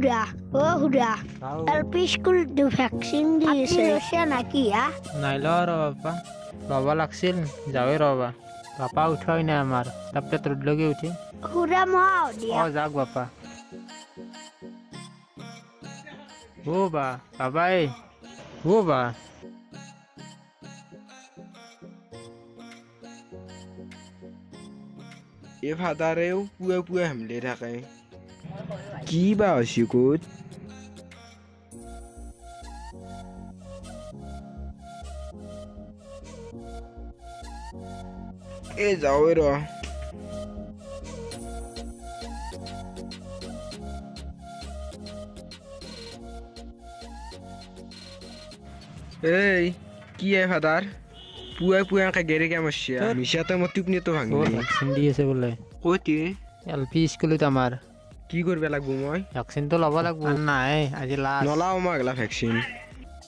Hooda LP school দু vaccine দিয়েছে নাকি নাই র বাবা বাবা লাগছিল যাওই রবা বাপা উঠাই না আমার তারপরে তোর লগে উঠি হুদা মাও দিয়া যাক বাপা ও বাবা ও বা এ ফাদারেও পুয়ে হামলে থাকে কি বা হৈছে ক'ত এ যাও ৰ এই কি ফাদার পুয়ে গেরে কে মশিয়া মিশাতে মত টিপনি তো ভাঙি ভ্যাকসিন দিয়েছে বলে কইতে এলপি স্কুলত আমার কি করবে লাগবো মই ভ্যাকসিন তো লব লাগবো নাই আজি লাস্ট নলাও মাগলা ভ্যাকসিন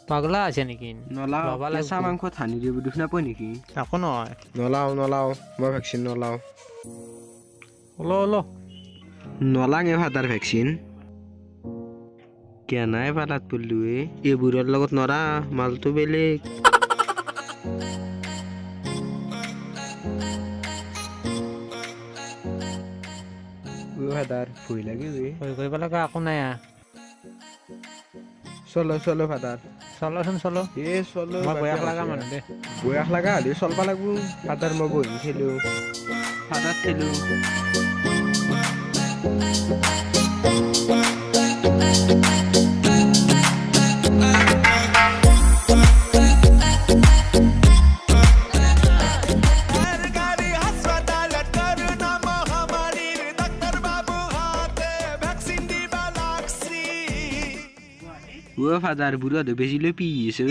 পাগলা আছে নাকি নলাও লবা লাগবো কেঁচা মাংস থানি দিব দুখ নাপাই নেকি এখন নয় নলাও মই ভ্যাকসিন নলাও ওলো নলাঙে ফাদার ভ্যাকসিন কেনাই পালাত পড়লু এইবোৰৰ লগত নৰা মালটো বেলেগ ফাদাৰ ভুই লাগে ভয় কৰিব লগা একো নাই চলো ফাদার চলো এ চলো মই বয়াস লগা মানুহ দে বয়াস লগা হলে চলবা লাগবো ফাদার মই বহি খেলো ফাদার খেলো ও ফাদার বুড়া তো বেশি লো পিয়েছে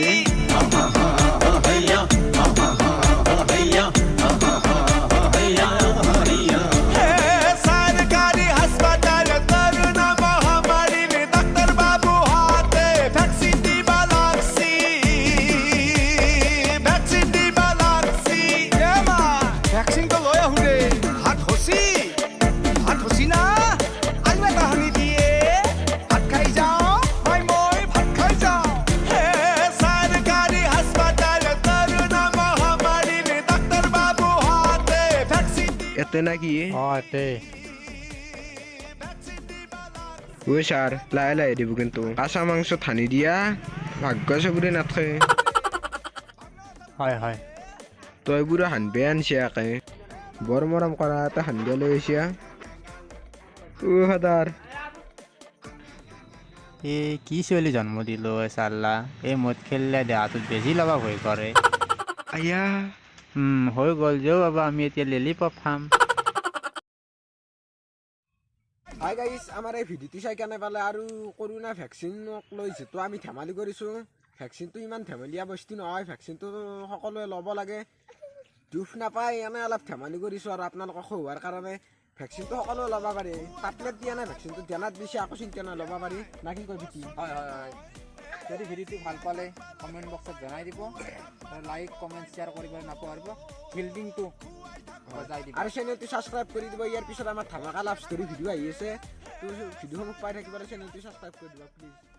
এতে নাকি এতে ও স্যার লাই দিব কিন্তু কাঁচা মাংস থানি দিয়া ভাগ্য চবুরে নাথে হয় তই বুড়া হানবে আনছে একে বৰ মৰম কৰা এটা হানবে লৈ আহিছা ও ফাদাৰ এ কি ছোৱালী জন্ম দিল চাল্লা এই মদ খেললে দেহাটোত বেছি লগা ভয় কৰে আয়া হৈ গ'ল যৌ বাবা আমি এতিয়া ললিপপ খাম হাই গাইস আমাৰ এই ভিডিঅ'টো চাই কেনে পালে আৰু কৰোনা ভেকচিনক লৈ যিটো আমি ধেমালি কৰিছোঁ ভেকচিনটো ইমান ধেমালীয়া বস্তু নহয় ভেকচিনটো সকলোৱে ল'ব লাগে দুখ নাপায় এনে অলপ ধেমালি কৰিছোঁ আৰু আপোনালোকক হোৱাৰ কাৰণে ভেকচিনটো সকলোৱে ল'ব পাৰি টেবলেট দিয়া নাই ভেকচিনটো দেনাত দিছে আকৌ চিন্তা নাই ল'ব পাৰি না কি কয় বিকি হয় যদি ভিডিঅ'টো ভাল পালে কমেণ্ট বক্সত জনাই দিব লাইক কমেণ্ট শ্বেয়াৰ কৰিব নাপাহৰিব বিল্ডিংটো বজাই দিব আৰু চেনেলটো ছাবস্ক্ৰাইব কৰি দিব ইয়াৰ পিছত আমাৰ ধামাকা লাভ ষ্টৰী ভিডিঅ' আহি আছে তো ভিডিঅ'সমূহ পাই থাকিবলৈ চেনেলটো ছাবস্ক্ৰাইব কৰি দিব প্লিজ